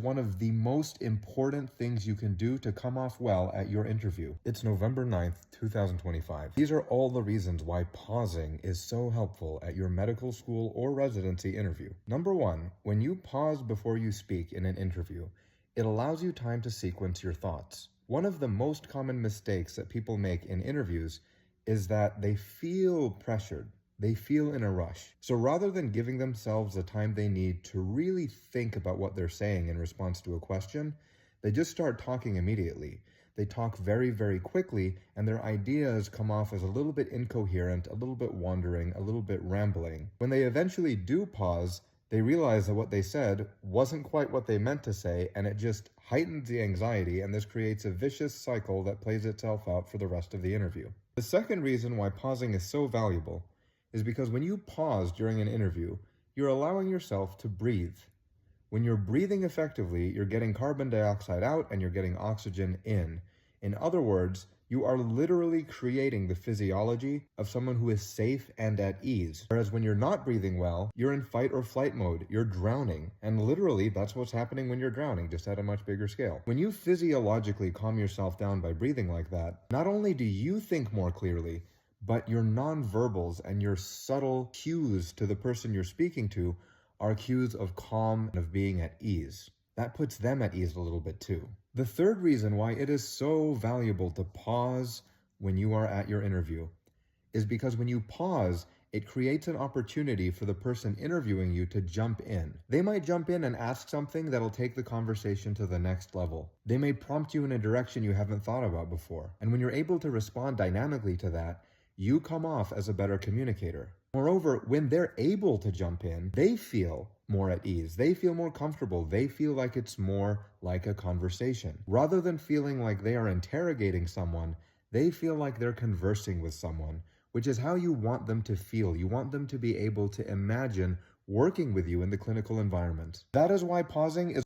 one of the most important things you can do to come off well at your interview. It's November 9th, 2025. These are all the reasons why pausing is so helpful at your medical school or residency interview. Number one, when you pause before you speak in an interview, it allows you time to sequence your thoughts. One of the most common mistakes that people make in interviews is that they feel pressured. They feel in a rush. So rather than giving themselves the time they need to really think about what they're saying in response to a question, they just start talking immediately. They talk very, very quickly, and their ideas come off as a little bit incoherent, a little bit wandering, a little bit rambling. When they eventually do pause, they realize that what they said wasn't quite what they meant to say, and it just heightens the anxiety, and this creates a vicious cycle that plays itself out for the rest of the interview. The second reason why pausing is so valuable is because when you pause during an interview, you're allowing yourself to breathe. When you're breathing effectively, you're getting carbon dioxide out and you're getting oxygen in. In other words, you are literally creating the physiology of someone who is safe and at ease. Whereas when you're not breathing well, you're in fight or flight mode, you're drowning. And literally, that's what's happening when you're drowning, just at a much bigger scale. When you physiologically calm yourself down by breathing like that, not only do you think more clearly, but your nonverbals and your subtle cues to the person you're speaking to are cues of calm and of being at ease. That puts them at ease a little bit too. The third reason why it is so valuable to pause when you are at your interview is because when you pause, it creates an opportunity for the person interviewing you to jump in. They might jump in and ask something that'll take the conversation to the next level. They may prompt you in a direction you haven't thought about before. And when you're able to respond dynamically to that, you come off as a better communicator. Moreover, when they're able to jump in, they feel more at ease. They feel more comfortable. They feel like it's more like a conversation. Rather than feeling like they are interrogating someone, they feel like they're conversing with someone, which is how you want them to feel. You want them to be able to imagine working with you in the clinical environment. That is why pausing is